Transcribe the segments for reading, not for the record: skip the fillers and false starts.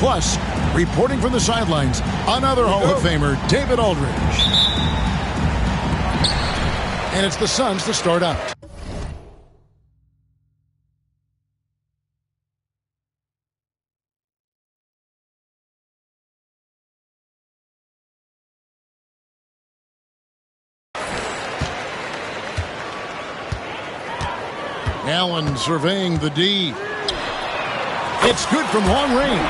Plus, reporting from the sidelines, another Hall of Famer, David Aldridge. And it's the Suns to start out. Allen surveying the D. It's good from long range.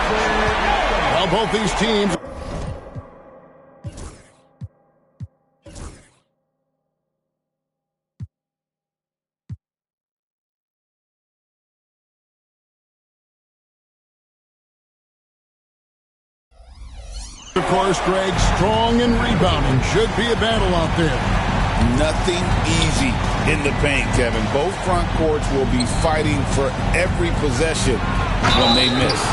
Well, both these teams. Of course, Greg, strong and rebounding. Should be a battle out there. Nothing easy in the paint, Kevin. Both front courts will be fighting for every possession when they miss.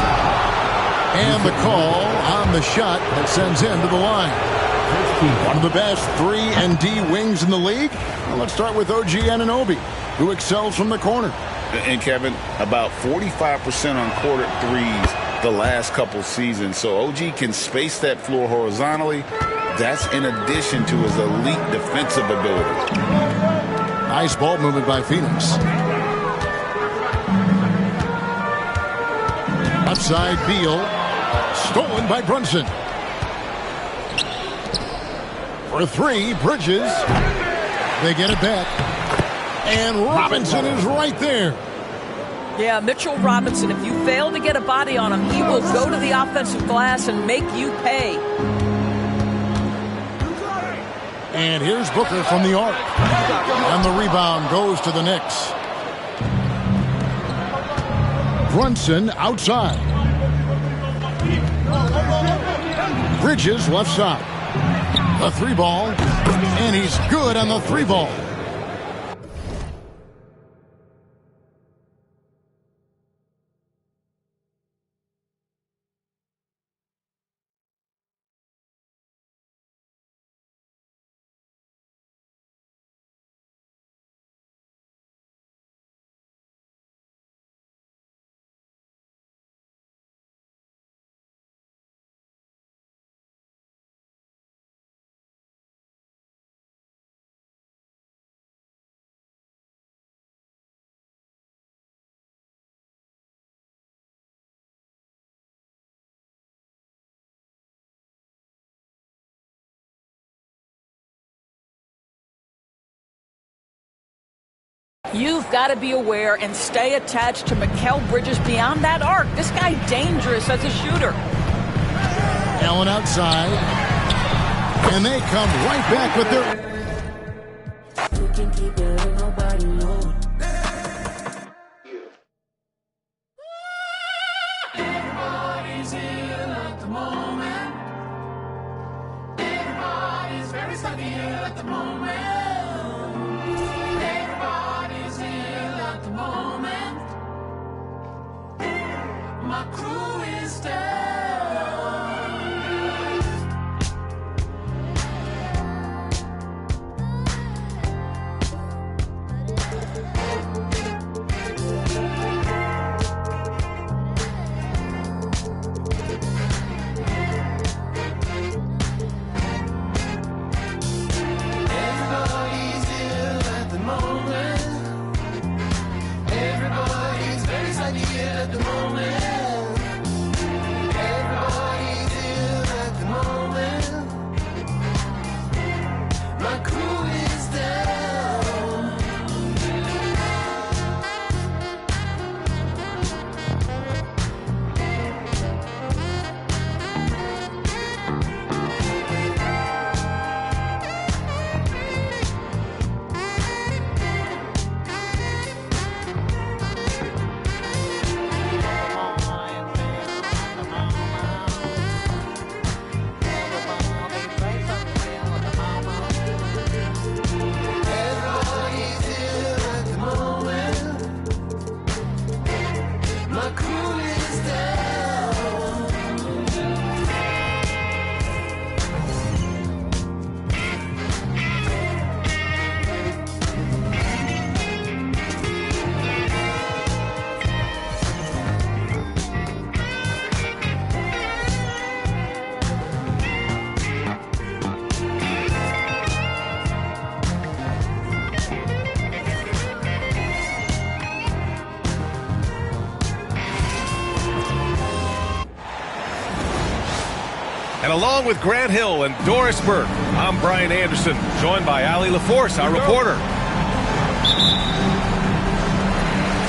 And the call on the shot that sends him to the line. One of the best 3-and-D wings in the league. Well, let's start with OG Anunoby, who excels from the corner. And, Kevin, about 45% on quarter threes the last couple seasons. So OG can space that floor horizontally. That's in addition to his elite defensive ability. Nice ball movement by Phoenix. Outside Beal. Stolen by Brunson. For three, Bridges. They get it back. And Robinson is right there. Yeah, Mitchell Robinson, if you fail to get a body on him, he will go to the offensive glass and make you pay. And here's Booker from the arc. And the rebound goes to the Knicks. Brunson outside. Bridges left side. The three ball. And he's good on the three ball. You've got to be aware and stay attached to Mikal Bridges beyond that arc. This guy's dangerous as a shooter. Allen outside. And they come right back with their... Everybody's ill at the moment. Everybody's very stuck ill at the moment. My crew is down. Everybody's ill at the moment. Everybody's very sad ill at the moment. And along with Grant Hill and Doris Burke, I'm Brian Anderson, joined by Allie LaForce, our reporter.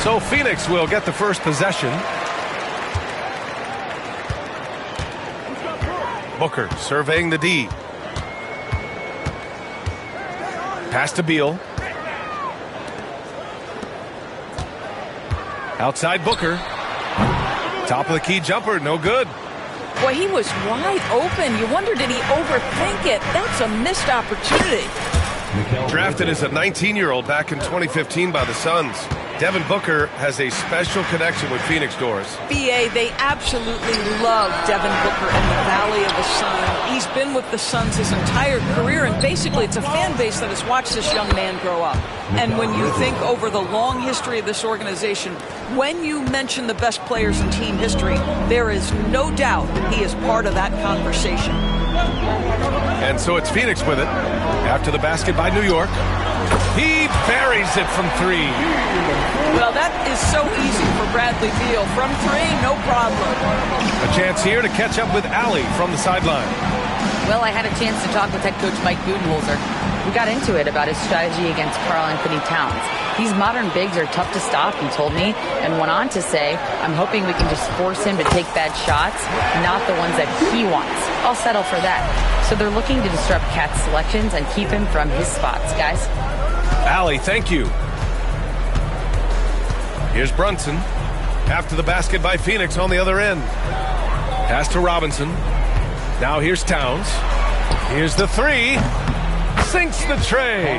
So Phoenix will get the first possession. Booker surveying the D. Pass to Beal. Outside Booker. Top of the key jumper, no good. Boy, he was wide open. You wonder, did he overthink it? That's a missed opportunity. Drafted as a 19-year-old back in 2015 by the Suns, Devin Booker has a special connection with Phoenix, Doris. BA, they absolutely love Devin Booker in the Valley of the Sun. He's been with the Suns his entire career, and basically it's a fan base that has watched this young man grow up. And when you think over the long history of this organization, when you mention the best players in team history, there is no doubt he is part of that conversation. And so it's Phoenix with it. After the basket by New York. He buries it from three. Well, that is so easy for Bradley Beal. From three, no problem. A chance here to catch up with Allie from the sideline. Well, I had a chance to talk with head coach Mike Budenholzer. We got into it about his strategy against Karl Anthony Towns. These modern bigs are tough to stop, he told me, and went on to say, I'm hoping we can just force him to take bad shots, not the ones that he wants. I'll settle for that. So they're looking to disrupt Cat's selections and keep him from his spots, guys. Allie, thank you. Here's Brunson. After the basket by Phoenix on the other end. Pass to Robinson. Now here's Towns. Here's the three. Sinks the tray.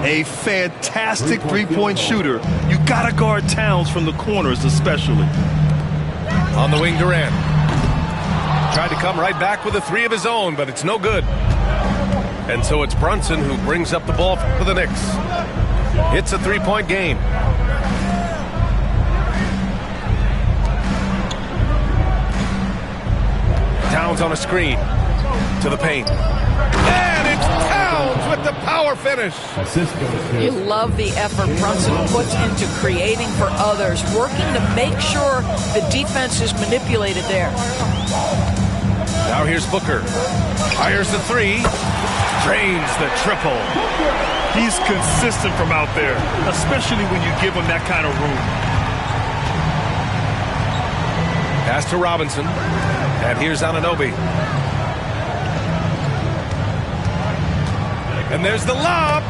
A fantastic three-point shooter. You gotta guard Towns from the corners especially. On the wing, Durant. Tried to come right back with a three of his own, but it's no good. And so it's Brunson who brings up the ball for the Knicks. It's a three-point game. Towns on a screen to the paint. And it's Towns with the power finish. You love the effort Brunson puts into creating for others, working to make sure the defense is manipulated there. Now here's Booker. Fires the three. Drains the triple. He's consistent from out there, especially when you give him that kind of room. Pass to Robinson. And here's Anunoby. And there's the lob.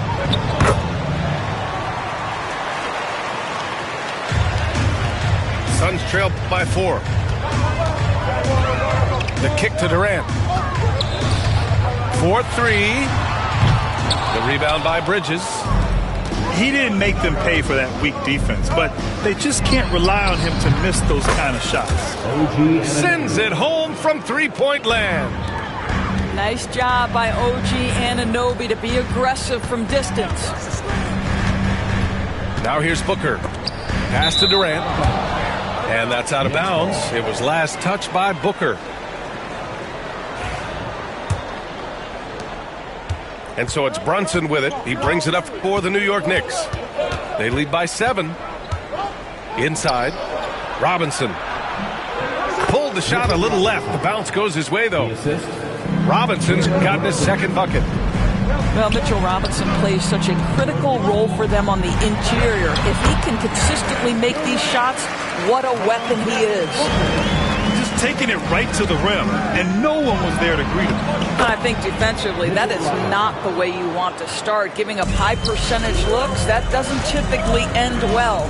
Suns trail by 4. The kick to Durant. 4-3. The rebound by Bridges. He didn't make them pay for that weak defense, but they just can't rely on him to miss those kind of shots. Sends it home from three-point land. Nice job by OG Anunoby to be aggressive from distance. Now here's Booker. Pass to Durant. And that's out of bounds. It was last touched by Booker. And so it's Brunson with it. He brings it up for the New York Knicks. They lead by 7. Inside. Robinson. Pulled the shot a little left. The bounce goes his way, though. Robinson's gotten his second bucket. Well, Mitchell Robinson plays such a critical role for them on the interior. If he can consistently make these shots, what a weapon he is. Just taking it right to the rim, and no one was there to greet him. I think defensively, that is not the way you want to start. Giving up high percentage looks, that doesn't typically end well.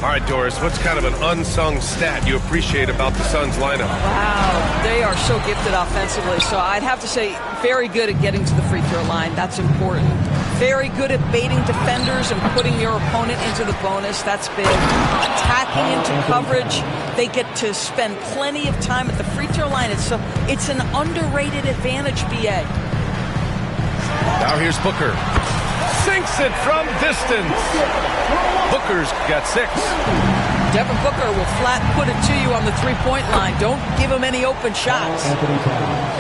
All right, Doris, what's kind of an unsung stat you appreciate about the Suns lineup? Wow, they are so gifted offensively. So I'd have to say very good at getting to the free throw line. That's important. Very good at baiting defenders and putting your opponent into the bonus. That's big. Attacking into coverage. They get to spend plenty of time at the free throw line. It's an underrated advantage, BA. Now here's Booker. Sinks it from distance. Booker's got 6. Devin Booker will flat put it to you on the three-point line. Don't give him any open shots.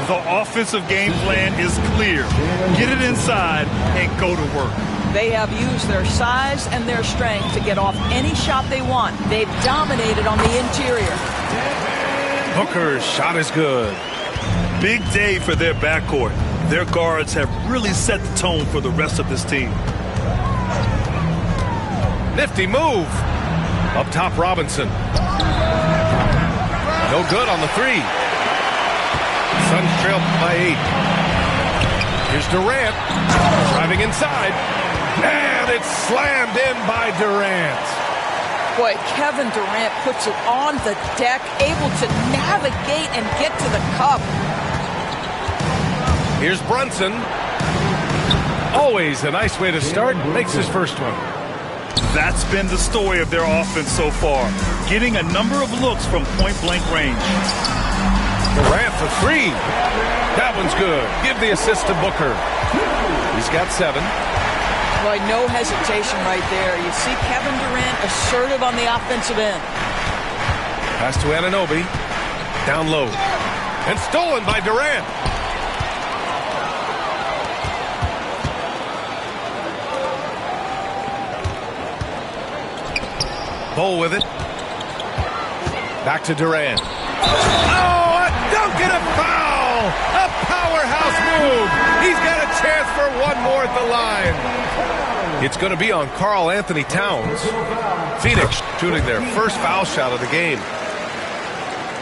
The offensive game plan is clear. Get it inside and go to work. They have used their size and their strength to get off any shot they want. They've dominated on the interior. Booker's shot is good. Big day for their backcourt. Their guards have really set the tone for the rest of this team. Nifty move. Up top, Robinson. No good on the three. Suns trail by 8. Here's Durant. Driving inside. And it's slammed in by Durant. Boy, Kevin Durant puts it on the deck, able to navigate and get to the cup. Here's Brunson. Always a nice way to start. Makes his first one. That's been the story of their offense so far. Getting a number of looks from point-blank range. Durant for 3. That one's good. Give the assist to Booker. He's got 7. Boy, no hesitation right there. You see Kevin Durant assertive on the offensive end. Pass to Anunoby. Down low. And stolen by Durant. Bol with it. Back to Durant. Oh, a dunk and a foul! A powerhouse move! He's got a chance for one more at the line. It's going to be on Karl Anthony Towns. Phoenix shooting their first foul shot of the game.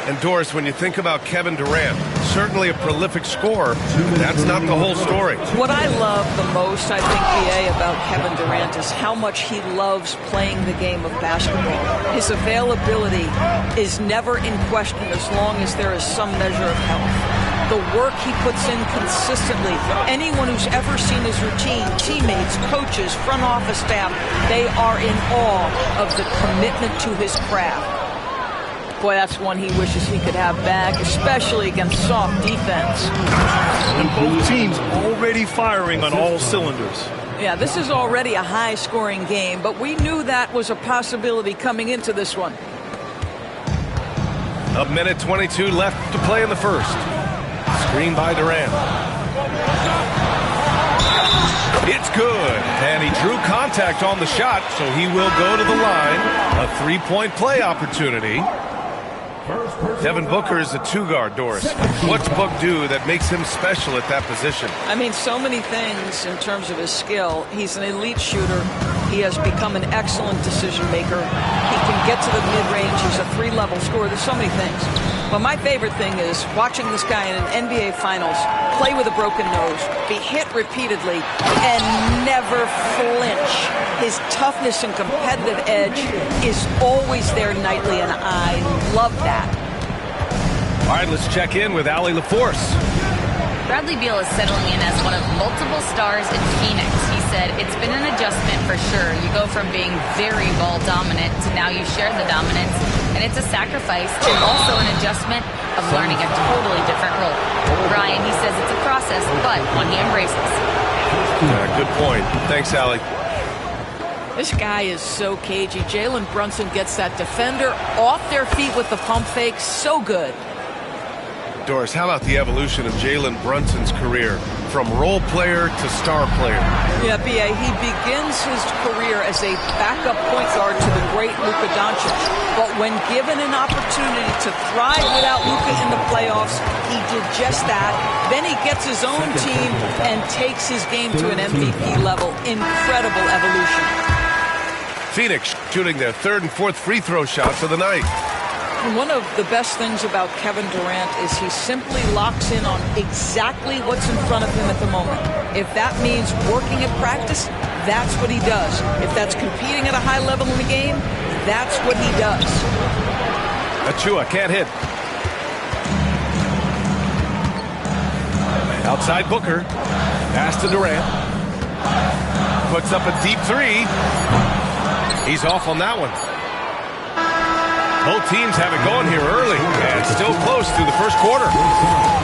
And Doris, when you think about Kevin Durant, certainly a prolific scorer, that's not the whole story. What I love the most, I think, BA, about Kevin Durant is how much he loves playing the game of basketball. His availability is never in question as long as there is some measure of health. The work he puts in consistently, anyone who's ever seen his routine, teammates, coaches, front office staff, they are in awe of the commitment to his craft. Boy, that's one he wishes he could have back, especially against soft defense. And both teams already firing on all cylinders. Yeah, this is already a high-scoring game, but we knew that was a possibility coming into this one. A minute 22 left to play in the first. Screen by Durant. It's good, and he drew contact on the shot, so he will go to the line. A three-point play opportunity. Devin Booker is a two-guard, Doris. What's Book do that makes him special at that position? I mean, so many things in terms of his skill. He's an elite shooter. He has become an excellent decision maker. He can get to the mid-range. He's a three-level scorer. There's so many things. But my favorite thing is watching this guy in an NBA Finals play with a broken nose, be hit repeatedly, and never flinch. His toughness and competitive edge is always there nightly, and I love that. All right, let's check in with Allie LaForce. Bradley Beal is settling in as one of multiple stars in Phoenix. He said, it's been an adjustment for sure. You go from being very ball dominant to now you share the dominance. And it's a sacrifice and also an adjustment of learning a totally different role. Brian, he says it's a process, but one he embraces. Good point. Thanks, Allie. This guy is so cagey. Jalen Brunson gets that defender off their feet with the pump fake. So good. Doris, how about the evolution of Jalen Brunson's career from role player to star player? Yeah, B.A., he begins his career as a backup point guard to the great Luka Doncic. But when given an opportunity to thrive without Luka in the playoffs, he did just that. Then he gets his own team and takes his game to an MVP level. Incredible evolution. Phoenix shooting their third and fourth free throw shots of the night. One of the best things about Kevin Durant is he simply locks in on exactly what's in front of him at the moment. If that means working at practice, that's what he does. If that's competing at a high level in the game, that's what he does. Achua can't hit. Outside Booker. Pass to Durant. Puts up a deep three. He's off on that one. Both teams have it going here early and still close through the first quarter.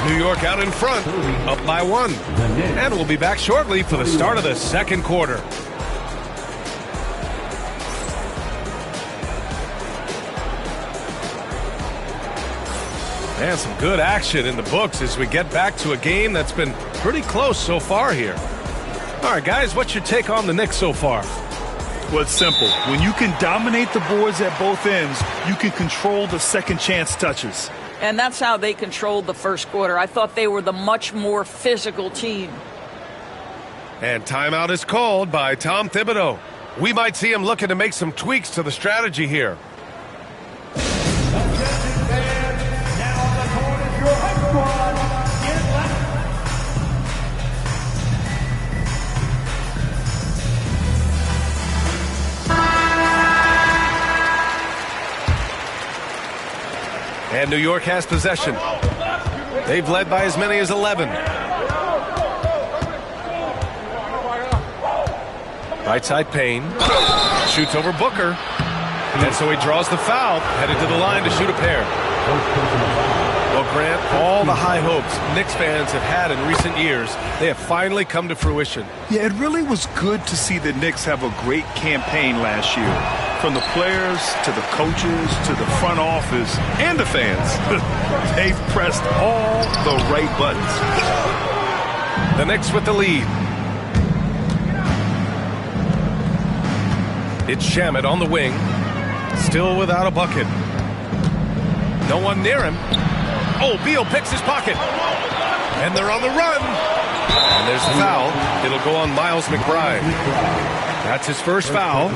New York out in front, up by 1. And we'll be back shortly for the start of the second quarter. And some good action in the books as we get back to a game that's been pretty close so far here. All right, guys, what's your take on the Knicks so far? Well, it's simple. When you can dominate the boards at both ends, you can control the second chance touches. And that's how they controlled the first quarter. I thought they were the much more physical team. And timeout is called by Tom Thibodeau. We might see him looking to make some tweaks to the strategy here. And New York has possession. They've led by as many as 11. Right side Payne. Shoots over Booker. And so he draws the foul. Headed to the line to shoot a pair. Well, Grant, all the high hopes Knicks fans have had in recent years, they have finally come to fruition. Yeah, it really was good to see the Knicks have a great campaign last year. From the players to the coaches to the front office and the fans. They've pressed all the right buttons. The Knicks with the lead. It's Shamet on the wing. Still without a bucket. No one near him. Oh, Beal picks his pocket. And they're on the run. And there's the foul. It'll go on Miles McBride. That's his first foul.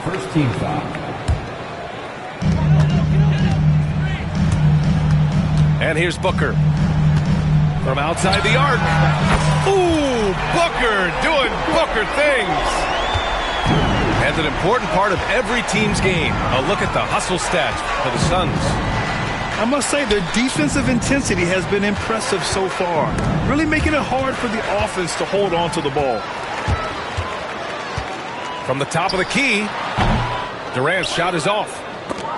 First team foul. And here's Booker. From outside the arc. Ooh, Booker doing Booker things. And an important part of every team's game. A look at the hustle stats for the Suns. I must say their defensive intensity has been impressive so far. Really making it hard for the offense to hold on to the ball. From the top of the key, Durant's shot is off.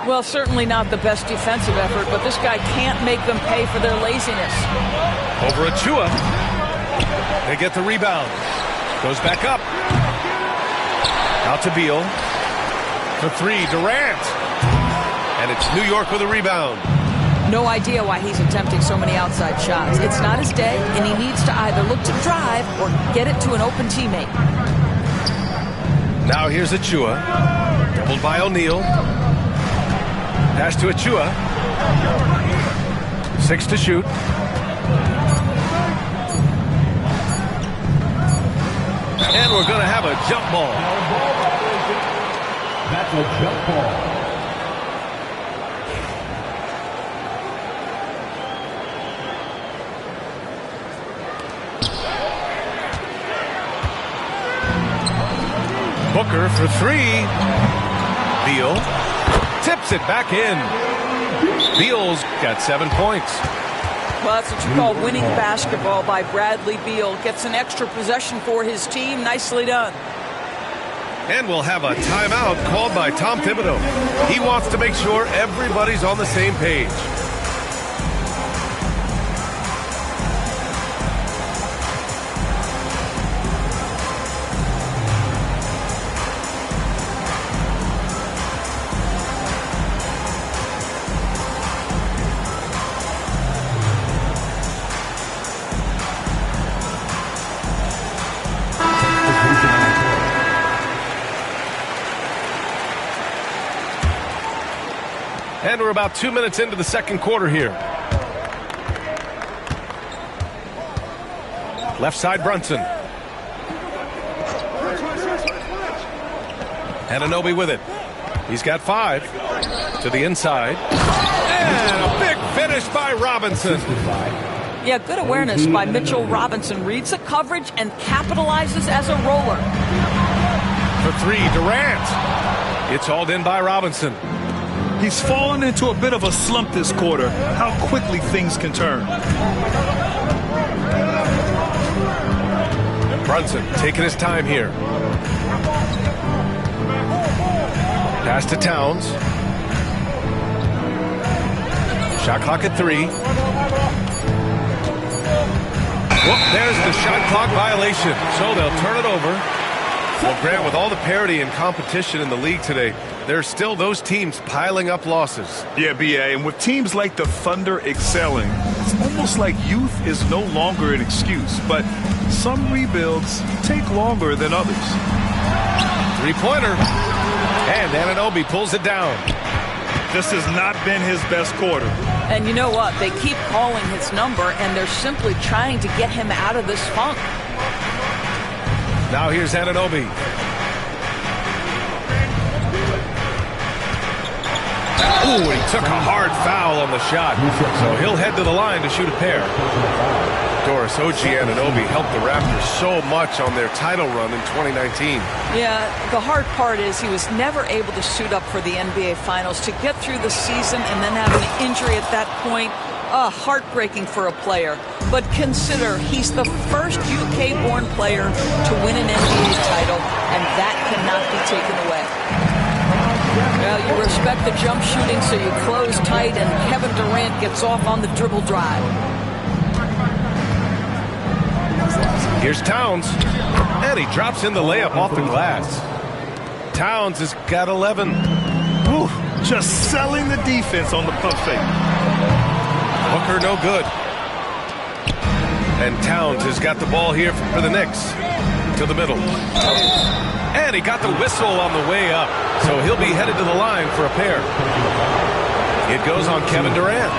Well, certainly not the best defensive effort, but this guy can't make them pay for their laziness. Over Achua. They get the rebound. Goes back up. Out to Beal. For three, Durant. And it's New York with a rebound. No idea why he's attempting so many outside shots. It's not his day, and he needs to either look to drive or get it to an open teammate. Now here's Achua. Doubled by O'Neal. Pass to Achua. 6 to shoot. And we're going to have a jump ball. That's a jump ball. Booker for three. Beal tips it back in. Beal's got 7 points. Well, that's what you call winning basketball by Bradley Beal. Gets an extra possession for his team. Nicely done. And we'll have a timeout called by Tom Thibodeau. He wants to make sure everybody's on the same page. And we're about 2 minutes into the second quarter here. Left side, Brunson. Anunoby with it. He's got 5 to the inside. And a big finish by Robinson. Yeah, good awareness by Mitchell Robinson. Reads the coverage and capitalizes as a roller. For three, Durant. It's hauled in by Robinson. He's fallen into a bit of a slump this quarter. How quickly things can turn. Brunson taking his time here. Pass to Towns. Shot clock at 3. Whoop, there's the shot clock violation. So they'll turn it over. Well, Grant, with all the parity and competition in the league today, there's still those teams piling up losses. Yeah, B.A., and with teams like the Thunder excelling, it's almost like youth is no longer an excuse. But some rebuilds take longer than others. Three-pointer. And Anunoby pulls it down. This has not been his best quarter. And you know what? They keep calling his number, and they're simply trying to get him out of this funk. Now here's Anunoby. Ooh, he took a hard foul on the shot. So he'll head to the line to shoot a pair. Doris, OG Anunoby helped the Raptors so much on their title run in 2019. Yeah, the hard part is he was never able to suit up for the NBA Finals. To get through the season and then have an injury at that point, heartbreaking for a player. But consider, he's the first UK-born player to win an NBA title, and that cannot be taken away. Well, you respect the jump shooting, so you close tight, and Kevin Durant gets off on the dribble drive. Here's Towns, and he drops in the layup off the glass. Towns has got 11. Whew, just selling the defense on the pump fake. Booker no good. And Towns has got the ball here for the Knicks. To the middle. And he got the whistle on the way up. So he'll be headed to the line for a pair. It goes on Kevin Durant.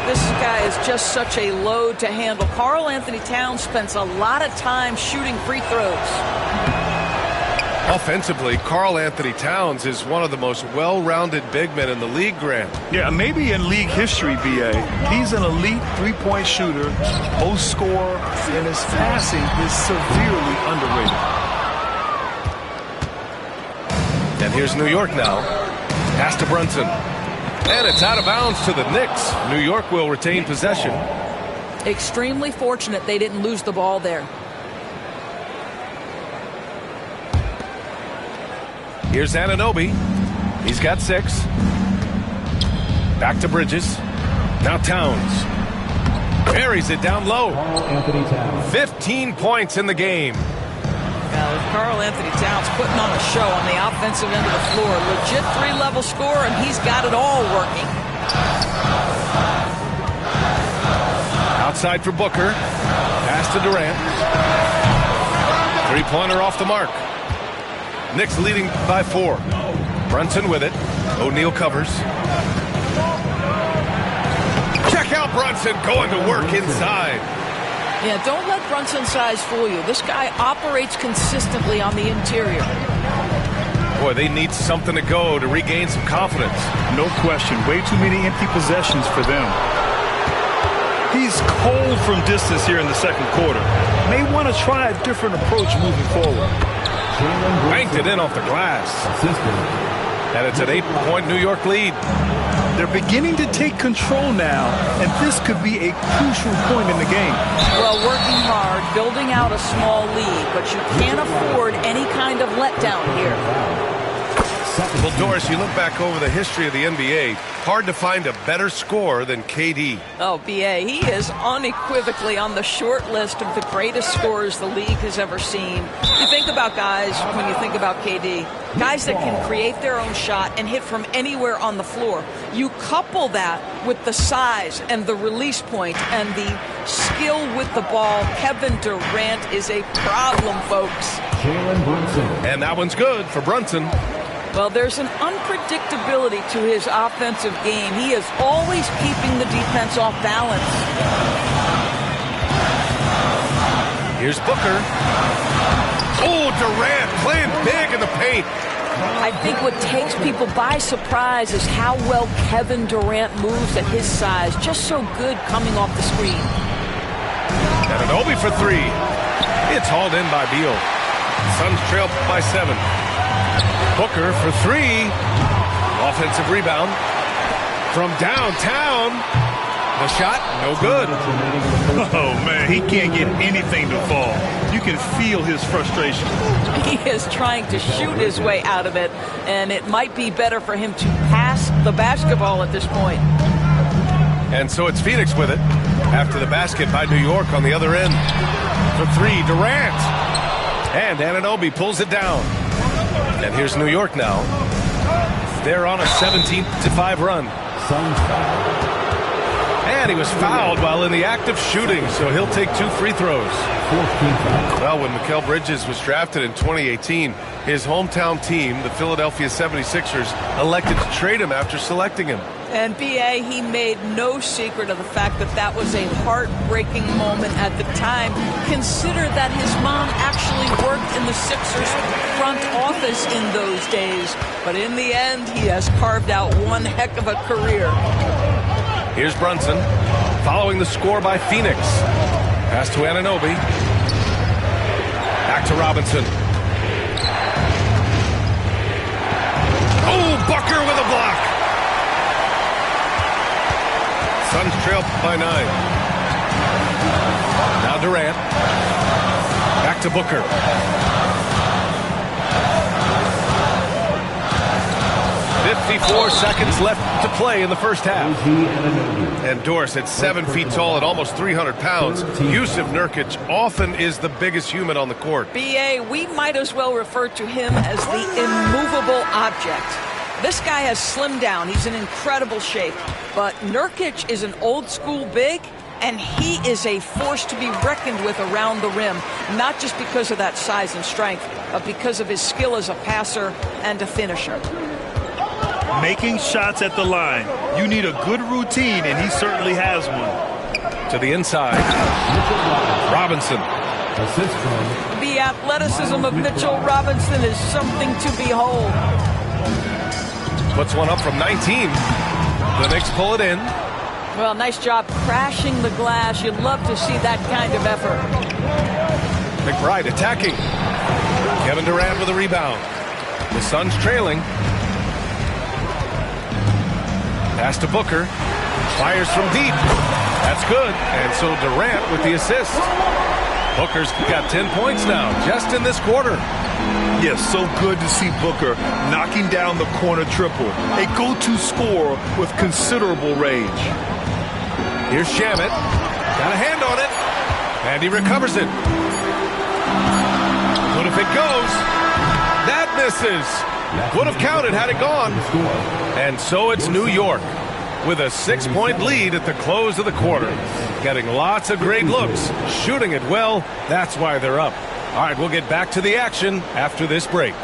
This guy is just such a load to handle. Karl Anthony Towns spends a lot of time shooting free throws. Offensively, Karl Anthony Towns is one of the most well-rounded big men in the league, Grant. Yeah, maybe in league history, B.A. He's an elite three-point shooter, most scorer, and his passing is severely underrated. And here's New York now. Pass to Brunson. And it's out of bounds to the Knicks. New York will retain possession. Extremely fortunate they didn't lose the ball there. Here's Anunoby. He's got 6. Back to Bridges. Now Towns. Buries it down low. 15 points in the game. Karl Anthony Towns putting on a show on the offensive end of the floor. Legit 3-level scorer, and he's got it all working. Outside for Booker. Pass to Durant. Three-pointer off the mark. Knicks leading by 4. Brunson with it. O'Neal covers. Check out Brunson going to work inside. Yeah, don't let Brunson's size fool you. This guy operates consistently on the interior. Boy, they need something to go to regain some confidence. No question. Way too many empty possessions for them. He's cold from distance here in the second quarter. May want to try a different approach moving forward. Banked it in off the glass. And it's an 8-point New York lead. They're beginning to take control now, and this could be a crucial point in the game. Well, working hard, building out a small lead, but you can't afford any kind of letdown here. Well, Doris, you look back over the history of the NBA, hard to find a better scorer than KD. Oh, B.A., he is unequivocally on the short list of the greatest scorers the league has ever seen. You think about guys, when you think about KD, guys that can create their own shot and hit from anywhere on the floor. You couple that with the size and the release point and the skill with the ball. Kevin Durant is a problem, folks. And that one's good for Brunson. Well, there's an unpredictability to his offensive game. He is always keeping the defense off balance. Here's Booker. Oh, Durant playing big in the paint. I think what takes people by surprise is how well Kevin Durant moves at his size. Just so good coming off the screen. Anunoby for 3. It's hauled in by Beal. Suns trail by 7. Booker for 3. Offensive rebound from downtown. The shot, no good. Oh, man, he can't get anything to fall. You can feel his frustration. He is trying to shoot his way out of it, and it might be better for him to pass the basketball at this point. And so it's Phoenix with it after the basket by New York on the other end. For 3, Durant. And Anunoby pulls it down. And here's New York now. They're on a 17-5 run. And he was fouled while in the act of shooting, so he'll take 2 free throws. Well, when Mikal Bridges was drafted in 2018, his hometown team, the Philadelphia 76ers, elected to trade him after selecting him. And B.A., he made no secret of the fact that that was a heartbreaking moment at the time. Consider that his mom actually worked in the Sixers front office in those days. But in the end, he has carved out one heck of a career. Here's Brunson, following the score by Phoenix. Pass to Anunoby. Back to Robinson. Oh, Booker with a block. Suns trail by 9. Now Durant. Back to Booker. .54 seconds left to play in the first half. And Doris at 7 feet tall and almost 300 pounds. Yusuf Nurkic often is the biggest human on the court. B.A., we might as well refer to him as the immovable object. This guy has slimmed down. He's in incredible shape. But Nurkic is an old-school big, and he is a force to be reckoned with around the rim, not just because of that size and strength, but because of his skill as a passer and a finisher. Making shots at the line. You need a good routine, and he certainly has one. To the inside. Robinson. The athleticism of Mitchell Robinson is something to behold. Puts one up from 19. The Knicks pull it in. Well, nice job crashing the glass. You'd love to see that kind of effort. McBride attacking. Kevin Durant with a rebound. The Suns trailing. Pass to Booker. Fires from deep. That's good. And so Durant with the assist. Booker's got 10 points now, just in this quarter. Yes, so good to see Booker knocking down the corner triple. A go-to scorer with considerable range. Here's Shamet. Got a hand on it. And he recovers it. But if it goes, that misses. Would have counted had it gone. And so it's New York with a 6-point lead at the close of the quarter. Getting lots of great looks, shooting it well. That's why they're up. All right, we'll get back to the action after this break.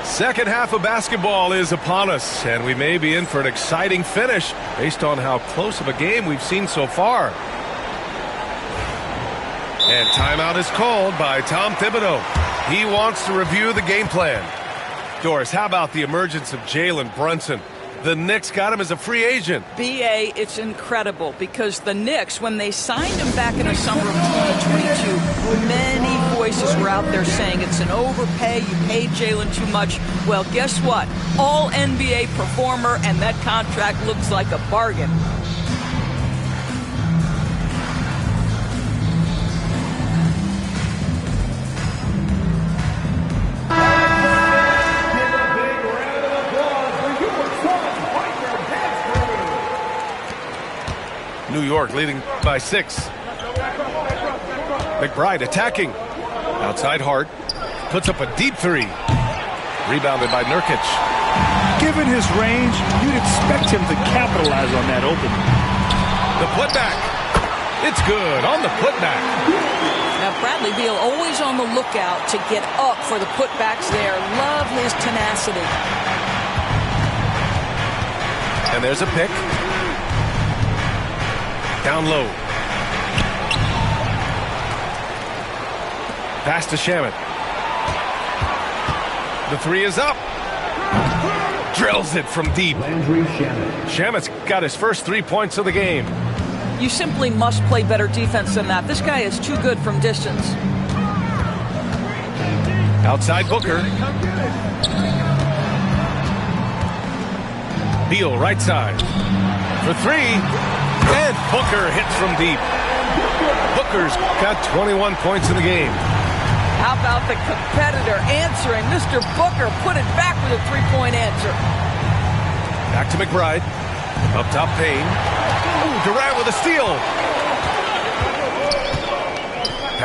Second half of basketball is upon us, and we may be in for an exciting finish based on how close of a game we've seen so far. And timeout is called by Tom Thibodeau. He wants to review the game plan. Doris, how about the emergence of Jalen Brunson? The Knicks got him as a free agent. B.A., it's incredible because the Knicks, when they signed him back in the summer of 2022, many voices were out there saying it's an overpay, you paid Jalen too much. Well, guess what? All NBA performer, and that contract looks like a bargain. New York leading by 6. McBride attacking. Outside Hart. Puts up a deep 3. Rebounded by Nurkic. Given his range, you'd expect him to capitalize on that opening. The putback. It's good on the putback. Now, Bradley Beal always on the lookout to get up for the putbacks there. Love his tenacity. And there's a pick. Down low. Pass to Shamet. The 3 is up. Drills it from deep. Landry Shamet. Shamet's got his first 3 points of the game. You simply must play better defense than that. This guy is too good from distance. Outside Booker. Beal right side. For 3. And Booker hits from deep. Booker's got 21 points in the game. How about the competitor answering? Mr. Booker put it back with a 3-point answer. Back to McBride. Up top, Payne. Ooh, Durant with a steal.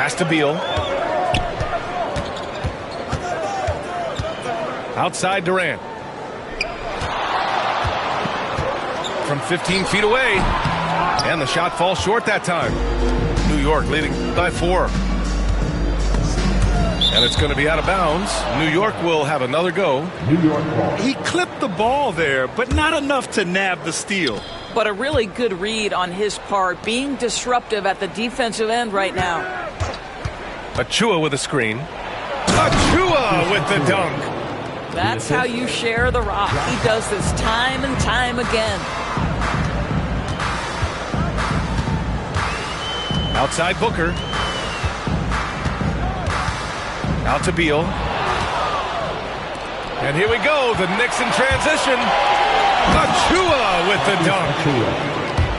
Pass to Beal. Outside Durant. From 15 feet away. And the shot falls short that time. New York leading by 4. And it's going to be out of bounds. New York will have another go. New York ball. He clipped the ball there, but not enough to nab the steal. But a really good read on his part, being disruptive at the defensive end right now. Achua with a screen. Achua with the dunk. That's how you share the rock. He does this time and time again. Outside Booker. Out to Beal. And here we go. The Knicks in transition. Achua with the dunk.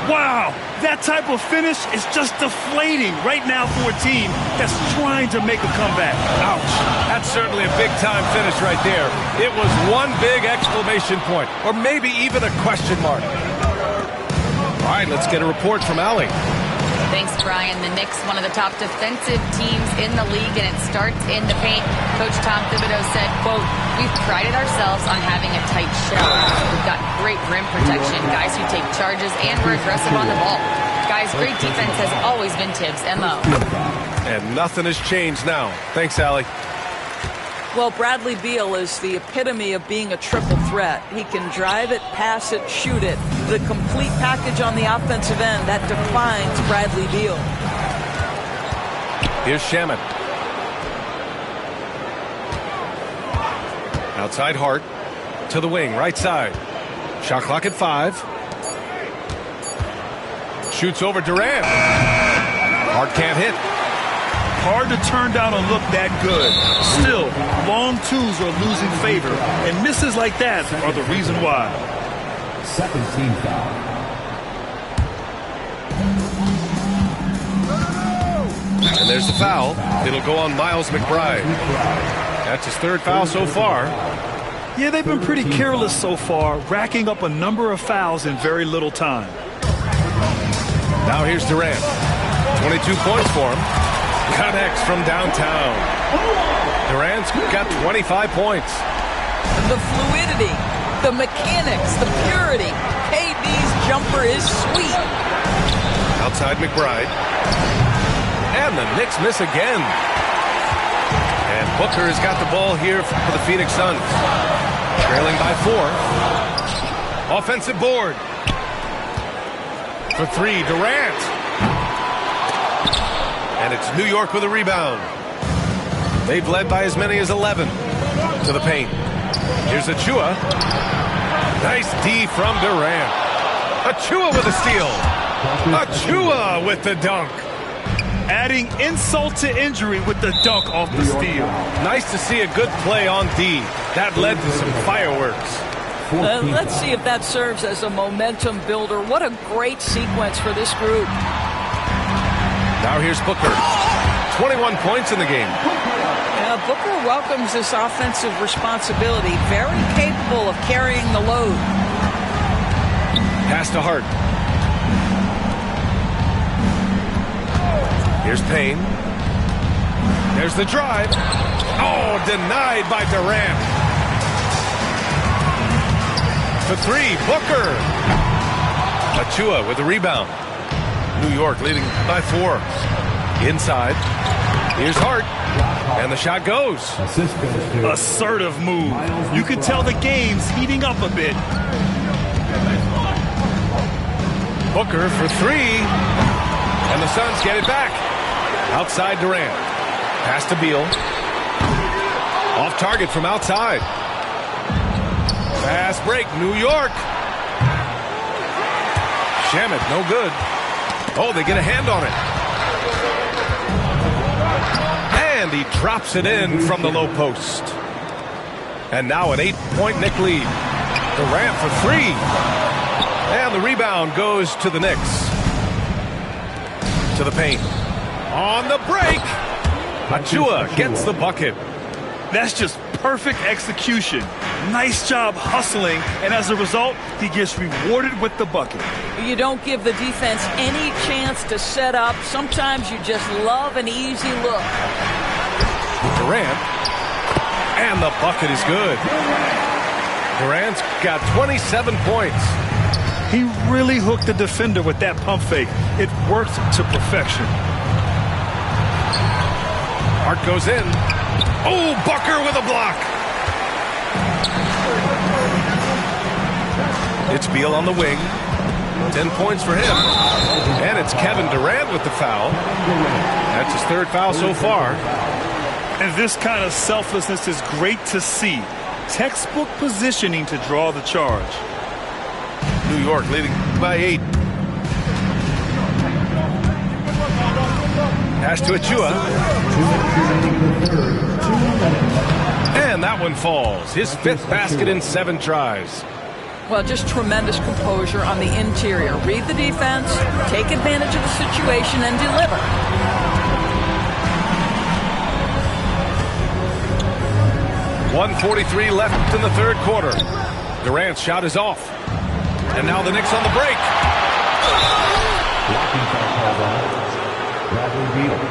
Wow, that type of finish is just deflating right now for a team that's trying to make a comeback. Ouch. That's certainly a big-time finish right there. It was one big exclamation point, or maybe even a question mark. All right, let's get a report from Allie. Thanks, Brian. The Knicks, one of the top defensive teams in the league, and it starts in the paint. Coach Tom Thibodeau said, quote, "We've prided ourselves on having a tight shell. We've got great rim protection, guys who take charges, and we're aggressive on the ball. Guys, great defense has always been Tibbs' MO." And nothing has changed now. Thanks, Allie. Well, Bradley Beal is the epitome of being a triple threat. He can drive it, pass it, shoot it. The complete package on the offensive end, that defines Bradley Beal. Here's Shamet. Outside Hart to the wing, right side. Shot clock at 5. Shoots over Durant. Hart can't hit. Hard to turn down a look that good. Still, long twos are losing favor, and misses like that are the reason why. Second team foul. And there's the foul. It'll go on Miles McBride. That's his 3rd foul so far. Yeah, they've been pretty careless so far, racking up a number of fouls in very little time. Now here's Durant. 22 points for him. Connects from downtown. Durant's got 25 points. The fluidity, the mechanics, the purity. KD's jumper is sweet. Outside McBride. And the Knicks miss again. And Booker has got the ball here for the Phoenix Suns. Trailing by 4. Offensive board. For 3, Durant. And it's New York with a rebound. They've led by as many as 11 to the paint. Here's Achua. Nice D from Durant. Achua with a steal. Achua with the dunk. Adding insult to injury with the dunk off the steal. Nice to see a good play on D. That led to some fireworks. Let's see if that serves as a momentum builder. What a great sequence for this group. Now here's Booker. 21 points in the game. Booker welcomes this offensive responsibility. Very capable of carrying the load. Pass to Hart. Here's Payne. There's the drive. Oh, denied by Durant. For 3, Booker. Achua with the rebound. New York leading by 4. Inside. Here's Hart. And the shot goes. Assertive move. You can tell the game's heating up a bit. Booker for 3. And the Suns get it back. Outside Durant. Pass to Beal. Off target from outside. Fast break, New York. Shamet, no good. Oh, they get a hand on it. And he drops it in from the low post. And now an 8-point Knick lead. Durant for 3. And the rebound goes to the Knicks. To the paint. On the break. Achua gets the bucket. That's just perfect execution. Nice job hustling, and as a result, he gets rewarded with the bucket. You don't give the defense any chance to set up. Sometimes you just love an easy look. Durant. And the bucket is good. Durant's got 27 points. He really hooked the defender with that pump fake. It worked to perfection. Hart goes in. Oh, Booker with a block. It's Beal on the wing. 10 points for him. And it's Kevin Durant with the foul. That's his third foul so far. And this kind of selflessness is great to see. Textbook positioning to draw the charge. New York leading by 8. Pass to Achua. And that one falls. His 5th basket in 7 tries. Well, just tremendous composure on the interior. Read the defense, take advantage of the situation, and deliver. .143 left in the third quarter. Durant's shot is off. And now the Knicks on the break.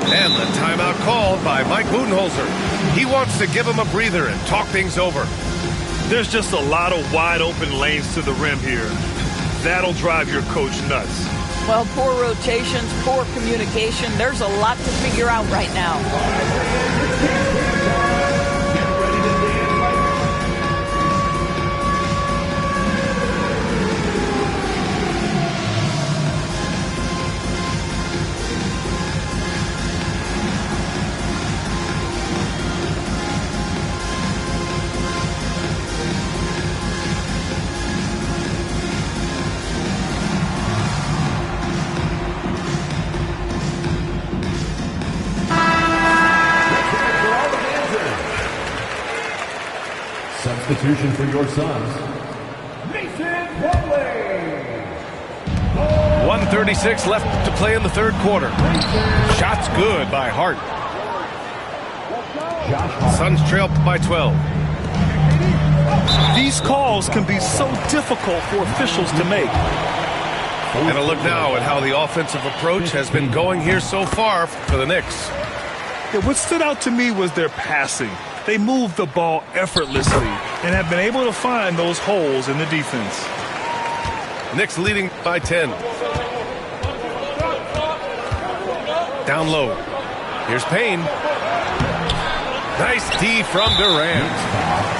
And the timeout called by Mike Budenholzer. He wants to give him a breather and talk things over. There's just a lot of wide open lanes to the rim here. That'll drive your coach nuts. Well, poor rotations, poor communication. There's a lot to figure out right now. Substitution for your Suns, Mason Plumlee. 1:36 left to play in the third quarter. Shots good by Hart. Suns trail by 12. These calls can be so difficult for officials to make. And a look now at how the offensive approach has been going here so far for the Knicks. Yeah, what stood out to me was their passing. They moved the ball effortlessly and have been able to find those holes in the defense. Knicks leading by 10. Down low. Here's Payne. Nice D from Durant.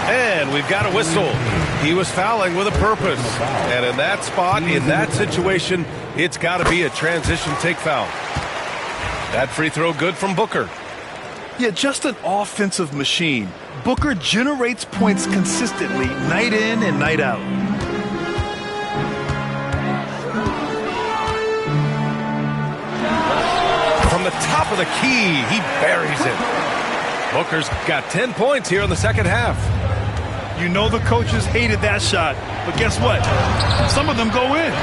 And we've got a whistle. He was fouling with a purpose. And in that spot, in that situation, it's got to be a transition take foul. That free throw good from Booker. Yeah, just an offensive machine. Booker generates points consistently, night in and night out. From the top of the key, he buries it. Booker's got 10 points here in the second half. You know the coaches hated that shot, but guess what? Some of them go in.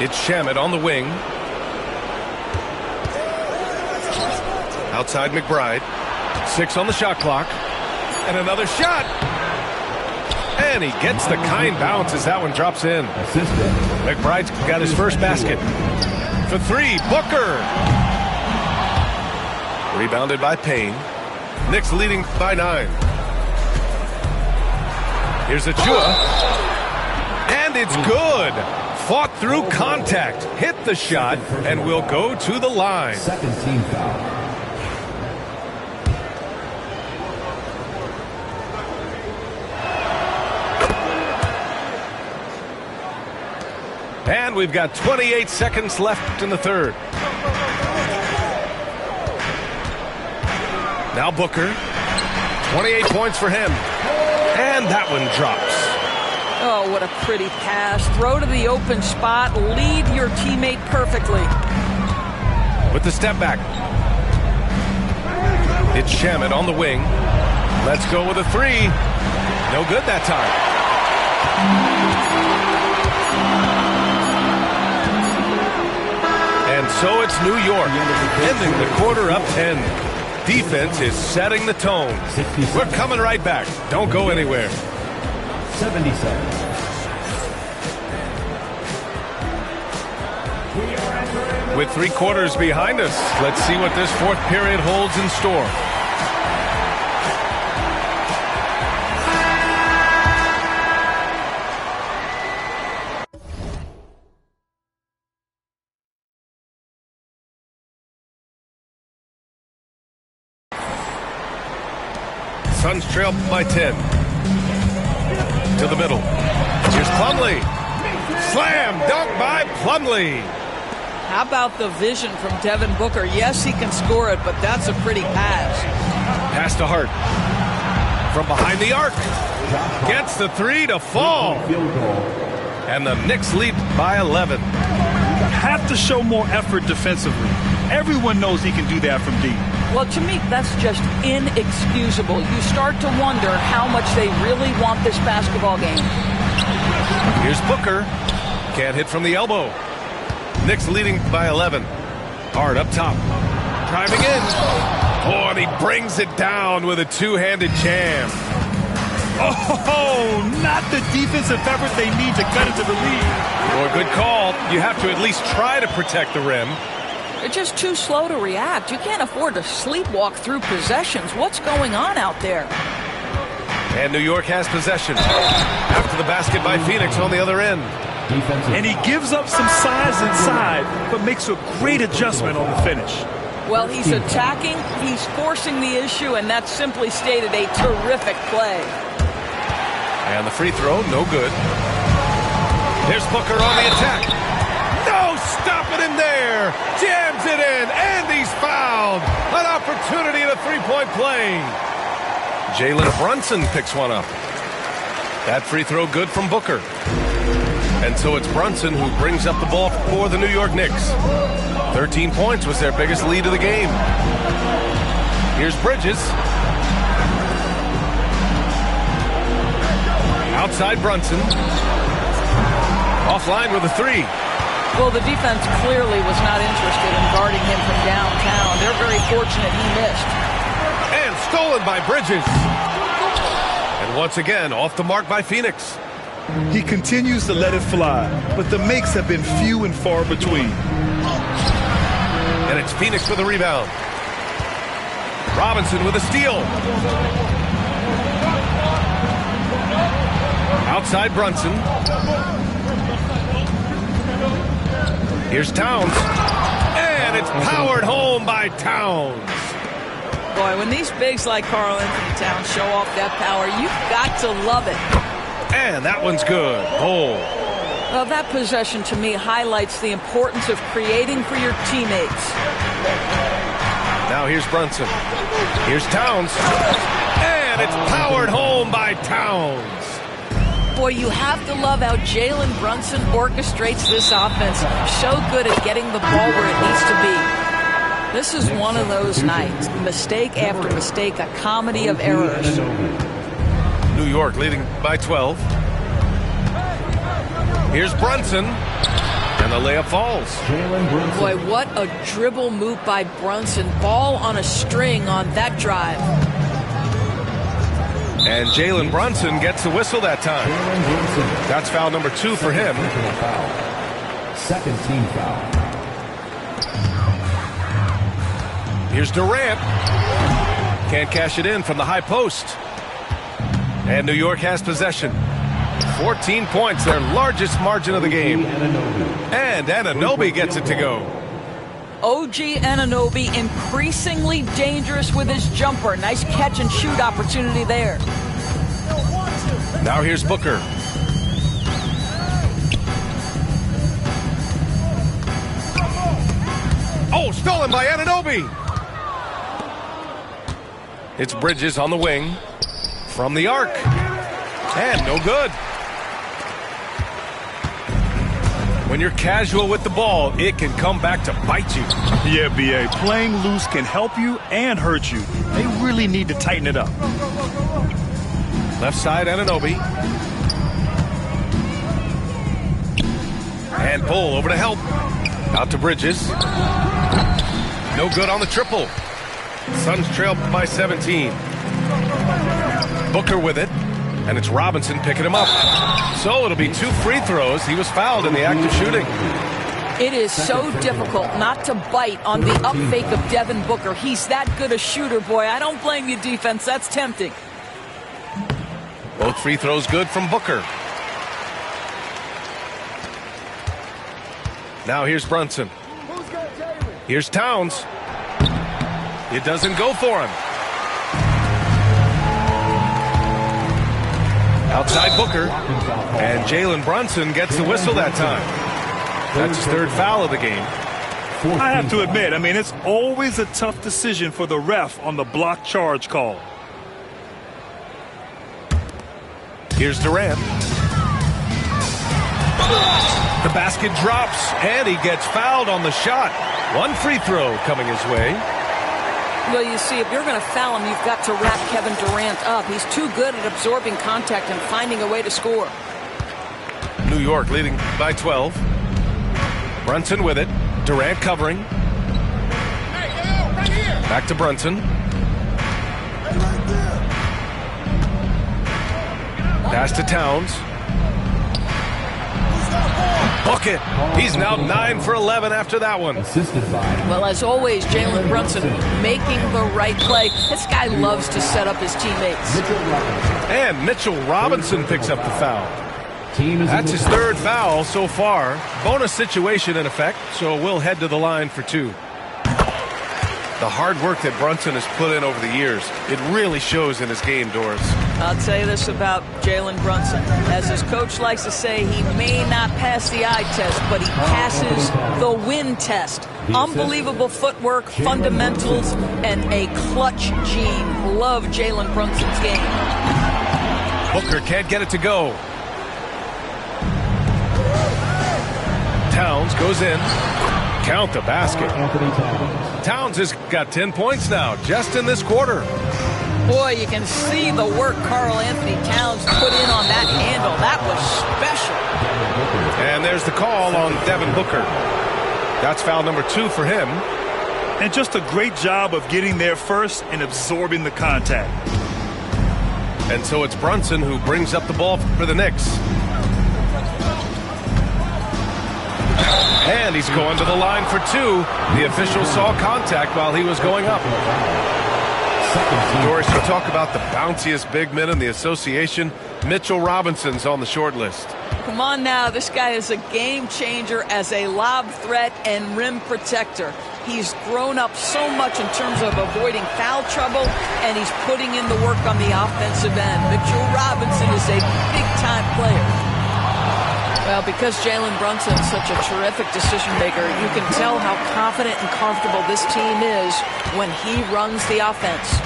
It's Shamet on the wing. Outside McBride. 6 on the shot clock. And another shot. And he gets the kind bounce as that one drops in. McBride's got his first basket. For 3, Booker. Rebounded by Payne. Knicks leading by 9. Here's Achua. And it's good. Fought through contact. Hit the shot and will go to the line. Second team foul. And we've got 28 seconds left in the third. Now Booker. 28 points for him. And that one drops. Oh, what a pretty pass. Throw to the open spot. Lead your teammate perfectly. With the step back. It's Shamet on the wing. Let's go with a 3. No good that time. And so it's New York, ending the quarter up 10. defense is setting the tone. We're coming right back. Don't go anywhere. 77. With 3 quarters behind us, let's see what this 4th period holds in store. Suns trail by 10. To the middle. Here's Plumlee. Slam dunk by Plumlee. How about the vision from Devin Booker? Yes, he can score it, but that's a pretty pass. Pass to Hart. From behind the arc. Gets the 3 to fall. And the Knicks lead by 11. Have to show more effort defensively. Everyone knows he can do that from deep. Well, to me, that's just inexcusable. You start to wonder how much they really want this basketball game. Here's Booker. Can't hit from the elbow. Knicks leading by 11. Hart up top. Driving in. Oh, and he brings it down with a 2-handed jam. Oh, not the defensive effort they need to cut into the lead. Well, good call. You have to at least try to protect the rim. They're just too slow to react. You can't afford to sleepwalk through possessions. What's going on out there? And New York has possession. After the basket by Phoenix on the other end. And he gives up some size inside, but makes a great adjustment on the finish. Well, he's attacking, he's forcing the issue, and that simply stated a terrific play. And the free throw, no good. Here's Booker on the attack. No stopping him there. Jams it in, and he's fouled. An opportunity in a three-point play. Jalen Brunson picks one up. That free throw good from Booker. And so it's Brunson who brings up the ball for the New York Knicks. 13 points was their biggest lead of the game. Here's Bridges. Outside Brunson. Offline with a 3. Well, the defense clearly was not interested in guarding him from downtown. They're very fortunate he missed. And stolen by Bridges. And once again, off the mark by Phoenix. He continues to let it fly, but the makes have been few and far between. And it's Phoenix with a rebound. Robinson with a steal. Outside Brunson. Here's Towns. And it's powered home by Towns. Boy, when these bigs like Karl Anthony Towns show off that power, you've got to love it. And that one's good. Oh. Well, that possession to me highlights the importance of creating for your teammates. Now here's Brunson. Here's Towns. And it's powered home by Towns. Boy, you have to love how Jalen Brunson orchestrates this offense. So good at getting the ball where it needs to be. This is one of those nights. Mistake after mistake, a comedy of errors. New York leading by 12. Here's Brunson. And the layup falls. Boy, what a dribble move by Brunson. Ball on a string on that drive. And Jalen Brunson gets the whistle that time. That's foul number 2 for him. Second team foul. Here's Durant. Can't cash it in from the high post. And New York has possession. 14 points, their largest margin of the game. And Anunoby gets it to go. OG Anunoby increasingly dangerous with his jumper. Nice catch and shoot opportunity there. Now here's Booker. Oh, stolen by Anunoby. It's Bridges on the wing. From the arc. And no good. When you're casual with the ball, it can come back to bite you. Yeah, B.A. Playing loose can help you and hurt you. They really need to tighten it up. Left side, Anunoby. And Bull over to help. Out to Bridges. No good on the triple. Suns trail by 17. Booker with it, and it's Robinson picking him up. So it'll be 2 free throws. He was fouled in the act of shooting. It is so difficult not to bite on the up fake of Devin Booker. He's that good a shooter, boy. I don't blame you, defense. That's tempting. Both free throws good from Booker. Now here's Brunson. Here's Towns. It doesn't go for him. Outside Booker. And Jalen Brunson gets the whistle that time. That's his 3rd foul of the game. I have to admit, I mean, it's always a tough decision for the ref on the block charge call. Here's Durant. The basket drops, and he gets fouled on the shot. 1 free throw coming his way. Well, you see, if you're going to foul him, you've got to wrap Kevin Durant up. He's too good at absorbing contact and finding a way to score. New York leading by 12. Brunson with it. Durant covering. Back to Brunson. Pass to Towns. Bucket. He's now 9 for 11 after that one. Well, as always, Jalen Brunson making the right play. This guy loves to set up his teammates. And Mitchell Robinson picks up the foul. That's his 3rd foul so far. Bonus situation in effect, so we'll head to the line for 2. The hard work that Brunson has put in over the years, it really shows in his game, Doris. I'll tell you this about Jalen Brunson. As his coach likes to say, he may not pass the eye test, but he passes the win test. Unbelievable footwork, fundamentals, and a clutch gene. Love Jalen Brunson's game. Booker can't get it to go. Towns goes in. Count the basket. Towns has got 10 points now, just in this quarter. Boy, you can see the work Karl Anthony Towns put in on that handle. That was special. And there's the call on Devin Booker. That's foul number 2 for him. And just a great job of getting there first and absorbing the contact. And so it's Brunson who brings up the ball for the Knicks. And he's going to the line for 2. The official saw contact while he was going up. Doris, you talk about the bounciest big men in the association. Mitchell Robinson's on the short list. Come on now, this guy is a game changer as a lob threat and rim protector. He's grown up so much in terms of avoiding foul trouble, and he's putting in the work on the offensive end. Mitchell Robinson is a big-time player. Well, because Jalen Brunson is such a terrific decision maker, you can tell how confident and comfortable this team is when he runs the offense.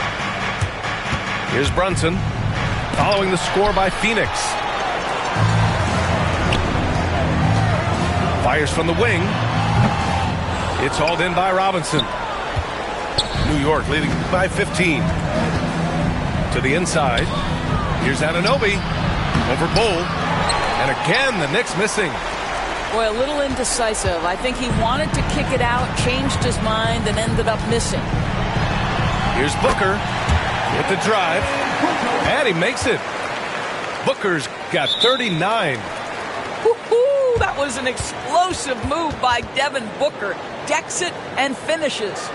Here's Brunson following the score by Phoenix. Fires from the wing. It's hauled in by Robinson. New York leading by 15. To the inside. Here's Anunoby over Bull. And again, the Knicks missing. Boy, a little indecisive. I think he wanted to kick it out, changed his mind, and ended up missing. Here's Booker with the drive. And he makes it. Booker's got 39. Woo-hoo! That was an explosive move by Devin Booker. Decks it and finishes.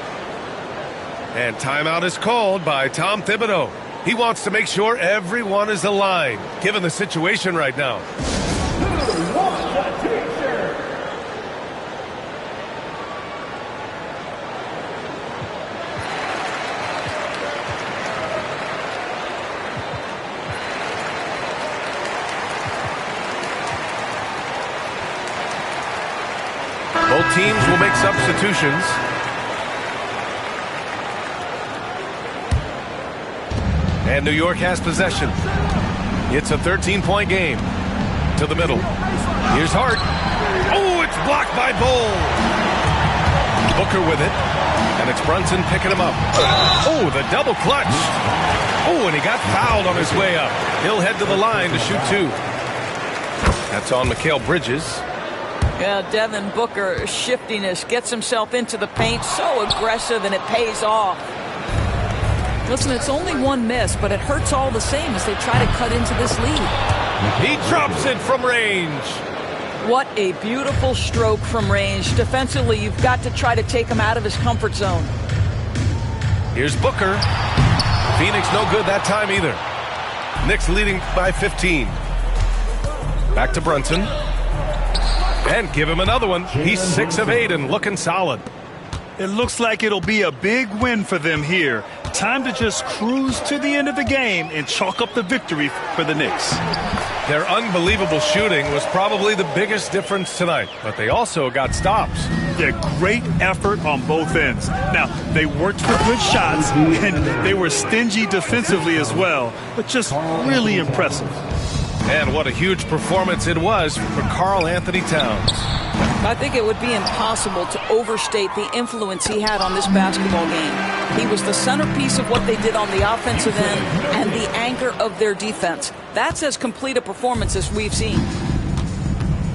And timeout is called by Tom Thibodeau. He wants to make sure everyone is aligned, given the situation right now. Both teams will make substitutions. And New York has possession. It's a 13-point game. To the middle. Here's Hart. Oh, it's blocked by Bull. Booker with it. And it's Brunson picking him up. Oh, the double clutch. Oh, and he got fouled on his way up. He'll head to the line to shoot 2. That's on Mikal Bridges. Yeah, Devin Booker, shiftiness, gets himself into the paint, so aggressive, and it pays off. Listen, it's only one miss, but it hurts all the same as they try to cut into this lead. He drops it from range. What a beautiful stroke from range. Defensively, you've got to try to take him out of his comfort zone. Here's Booker. Phoenix no good that time either. Knicks leading by 15. Back to Brunson. And give him another one. He's 6 of 8 and looking solid. It looks like it'll be a big win for them here. Time to just cruise to the end of the game and chalk up the victory for the Knicks. Their unbelievable shooting was probably the biggest difference tonight, but they also got stops. Yeah, great effort on both ends. Now, they worked for good shots, and they were stingy defensively as well, but just really impressive. And what a huge performance it was for Karl Anthony Towns. I think it would be impossible to overstate the influence he had on this basketball game. He was the centerpiece of what they did on the offensive end and the anchor of their defense. That's as complete a performance as we've seen.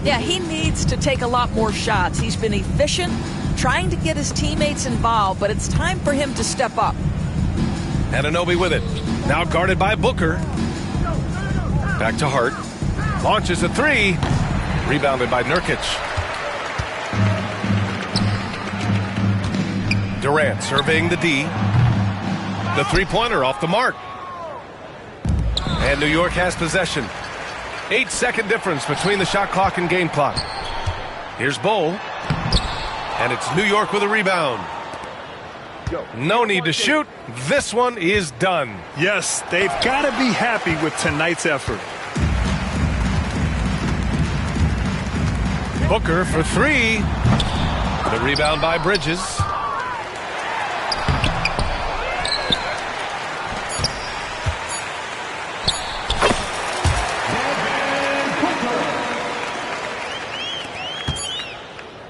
Yeah, he needs to take a lot more shots. He's been efficient, trying to get his teammates involved, but it's time for him to step up. Anunoby with it. Now guarded by Booker. Back to Hart. Launches a three. Rebounded by Nurkic. Durant surveying the D. The three-pointer off the mark. And New York has possession. 8-second difference between the shot clock and game clock. Here's Bol. And it's New York with a rebound. No need to shoot. This one is done. Yes, they've got to be happy with tonight's effort. Booker for three. The rebound by Bridges.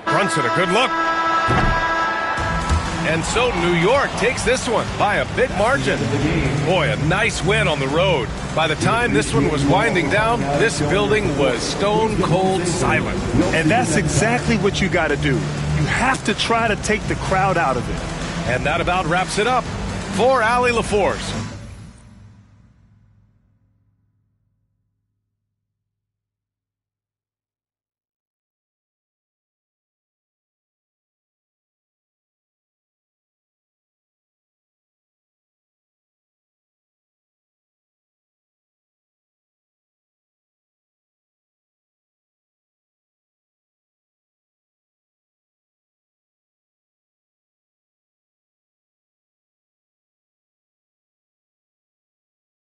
Brunson, a good look. And so New York takes this one by a big margin. Boy, a nice win on the road. By the time this one was winding down, this building was stone cold silent. And that's exactly what you got to do. You have to try to take the crowd out of it. And that about wraps it up for Allie LaForce.